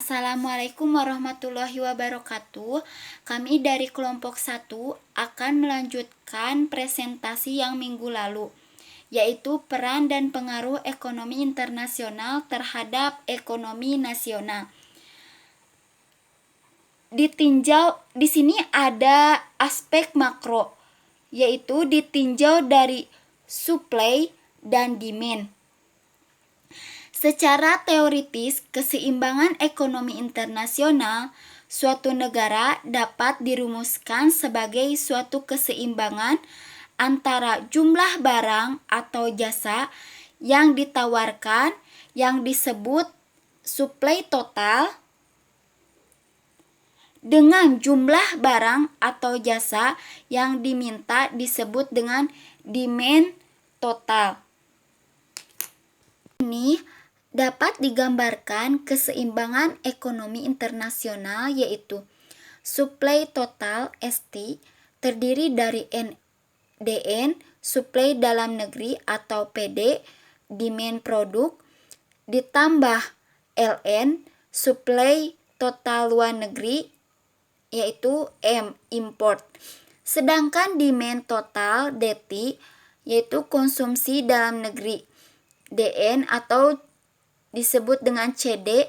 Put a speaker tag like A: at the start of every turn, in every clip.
A: Assalamualaikum warahmatullahi wabarakatuh. Kami dari kelompok 1 akan melanjutkan presentasi yang minggu lalu, yaitu peran dan pengaruh ekonomi internasional terhadap ekonomi nasional. Ditinjau di sini ada aspek makro, yaitu ditinjau dari supply dan demand. Secara teoritis, keseimbangan ekonomi internasional suatu negara dapat dirumuskan sebagai suatu keseimbangan antara jumlah barang atau jasa yang ditawarkan yang disebut supply total dengan jumlah barang atau jasa yang diminta disebut dengan demand total. Ini dapat digambarkan keseimbangan ekonomi internasional, yaitu supply total ST terdiri dari DN supply dalam negeri atau PD demand produk ditambah LN supply total luar negeri yaitu M import. Sedangkan demand total DT yaitu konsumsi dalam negeri, DN atau disebut dengan CD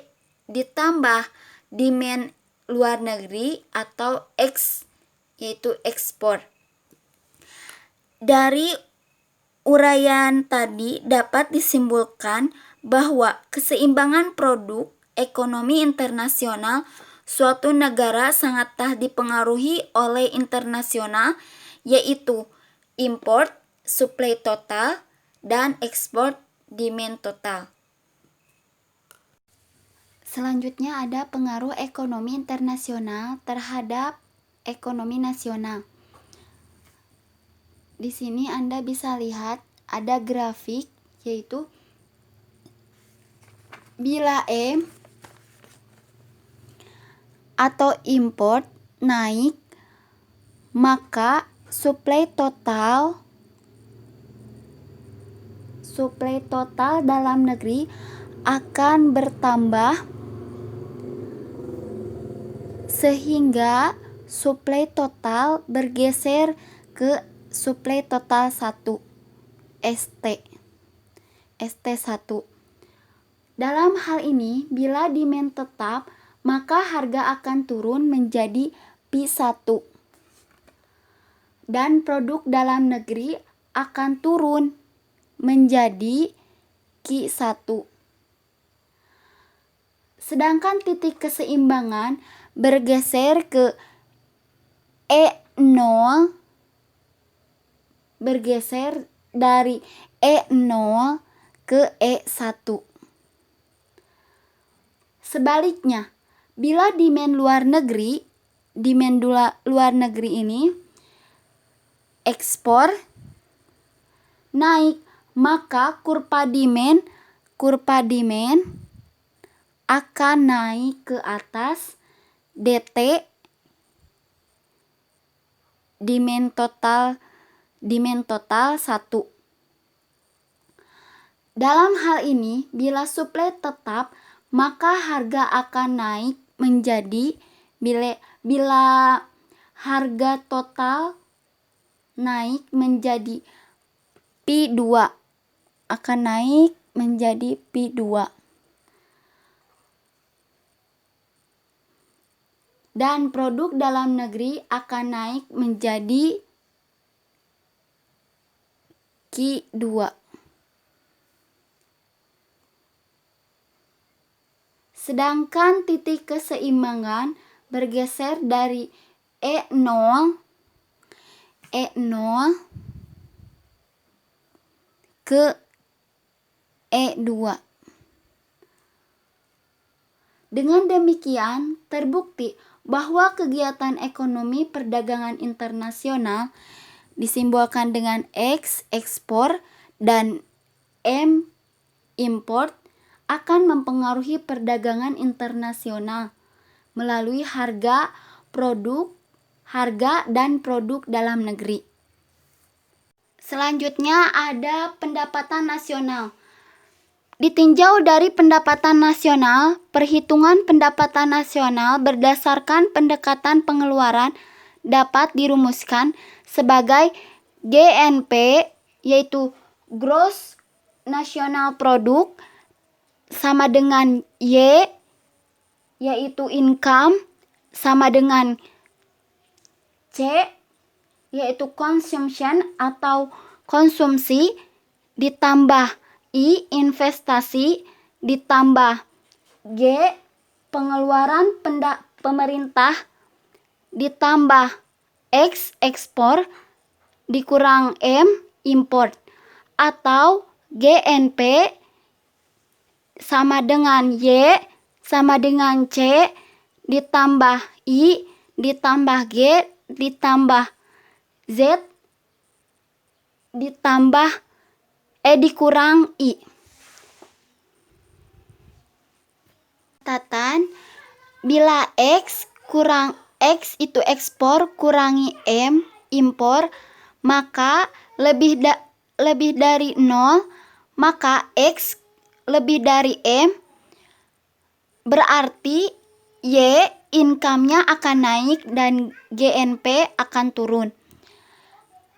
A: ditambah demand luar negeri atau X yaitu ekspor. Dari uraian tadi dapat disimpulkan bahwa keseimbangan produk ekonomi internasional suatu negara sangatlah dipengaruhi oleh internasional, yaitu import supply total dan ekspor demand total. Selanjutnya ada pengaruh ekonomi internasional terhadap ekonomi nasional. Di sini Anda bisa lihat ada grafik, yaitu bila M atau import naik, maka supply total dalam negeri akan bertambah sehingga supply total bergeser ke supply total 1 ST1. Dalam hal ini, bila demand tetap, maka harga akan turun menjadi P1 dan produk dalam negeri akan turun menjadi Q1. Sedangkan titik keseimbangan bergeser ke E0, bergeser dari E0 ke E1. Sebaliknya, bila demand luar negeri ini ekspor naik, maka kurva demand akan naik ke atas DT demand total 1. Dalam hal ini, bila supply tetap, maka harga akan naik menjadi bila harga total naik menjadi P2, akan naik menjadi P2. Dan produk dalam negeri akan naik menjadi Q2. Sedangkan titik keseimbangan bergeser dari E0 ke E2. Dengan demikian, terbukti bahwa kegiatan ekonomi perdagangan internasional disimbolkan dengan X ekspor dan M import akan mempengaruhi perdagangan internasional melalui harga dan produk dalam negeri. Selanjutnya ada pendapatan nasional. Ditinjau dari pendapatan nasional, perhitungan pendapatan nasional berdasarkan pendekatan pengeluaran dapat dirumuskan sebagai GNP, yaitu Gross National Product, sama dengan Y, yaitu income, sama dengan C, yaitu consumption atau konsumsi, ditambah I, investasi, ditambah G, pengeluaran pemerintah, ditambah X, ekspor, dikurang M, import. Atau GNP sama dengan Y, sama dengan C, ditambah I, ditambah G, ditambah Z, ditambah dikurang I. Catatan, bila X itu ekspor kurangi M, impor, maka lebih dari 0, maka X lebih dari M, berarti Y, income-nya akan naik dan GNP akan turun.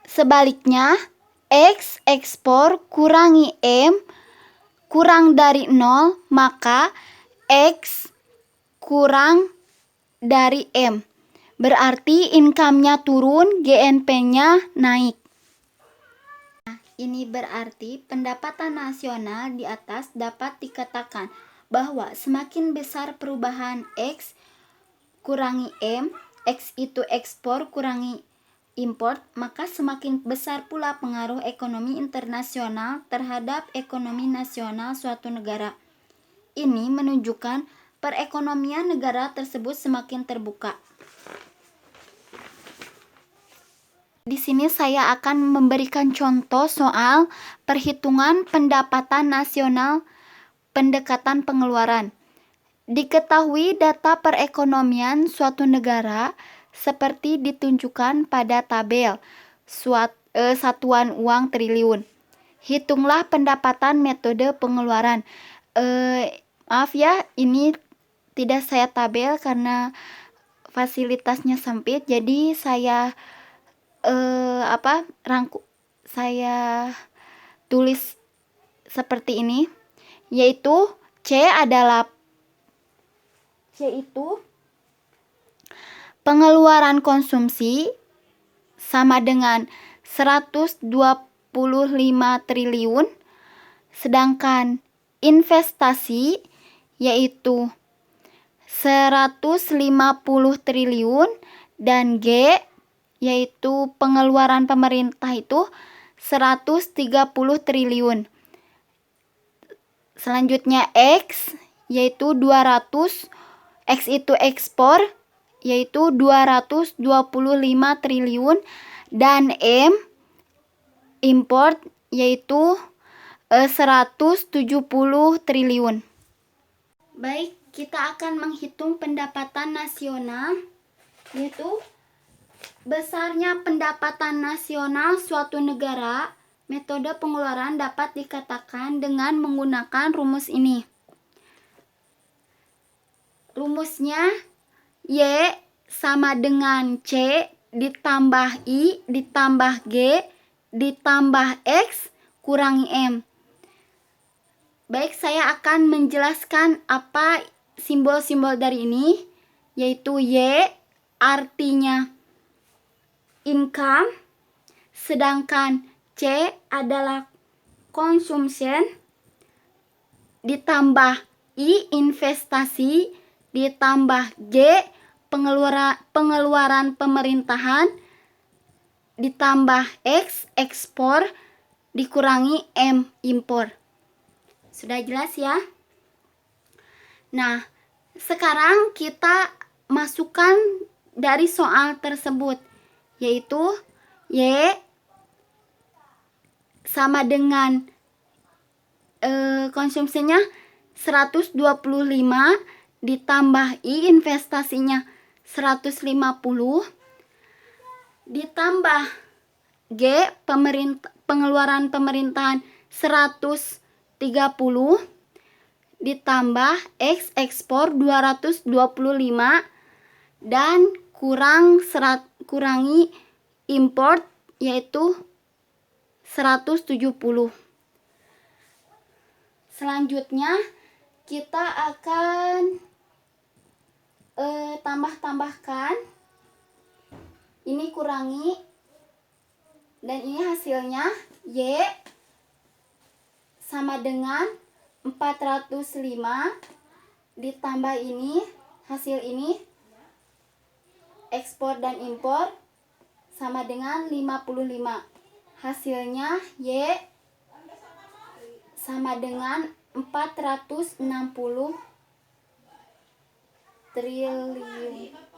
A: Sebaliknya, X ekspor kurangi M kurang dari 0, maka X kurang dari M. Berarti income-nya turun, GNP-nya naik. Nah, ini berarti pendapatan nasional di atas dapat dikatakan bahwa semakin besar perubahan X kurangi M, X itu ekspor kurangi import, maka semakin besar pula pengaruh ekonomi internasional terhadap ekonomi nasional suatu negara. Ini menunjukkan perekonomian negara tersebut semakin terbuka. Di sini saya akan memberikan contoh soal perhitungan pendapatan nasional pendekatan pengeluaran. Diketahui data perekonomian suatu negara seperti ditunjukkan pada tabel satuan uang triliun. Hitunglah pendapatan metode pengeluaran. Maaf ya, ini tidak saya tabel karena fasilitasnya sempit. Jadi saya saya tulis seperti ini, yaitu C itu pengeluaran konsumsi sama dengan 125 triliun, sedangkan investasi yaitu 150 triliun, dan G yaitu pengeluaran pemerintah itu 130 triliun. Selanjutnya X yaitu 200, X itu ekspor yaitu 225 triliun, dan M import yaitu 170 triliun. Baik, kita akan menghitung pendapatan nasional, yaitu besarnya pendapatan nasional suatu negara. Metode pengeluaran dapat dikatakan dengan menggunakan rumus ini. Rumusnya Y sama dengan C ditambah I ditambah G ditambah X kurangi M. Baik, saya akan menjelaskan apa simbol-simbol dari ini, yaitu Y artinya income, sedangkan C adalah consumption, ditambah I investasi, ditambah G pengeluaran pemerintahan, ditambah X ekspor, dikurangi M impor. Sudah jelas ya? Nah, sekarang kita masukkan dari soal tersebut, yaitu Y sama dengan konsumsinya 125 ditambah I investasinya 150 ditambah G pengeluaran pemerintahan 130 ditambah X ekspor 225 dan kurangi import yaitu 170. Selanjutnya kita akan tambahkan. Ini kurangi dan ini hasilnya Y sama dengan 405 ditambah ini hasil ini ekspor dan impor sama dengan 55. Hasilnya Y sama dengan 460 triliun.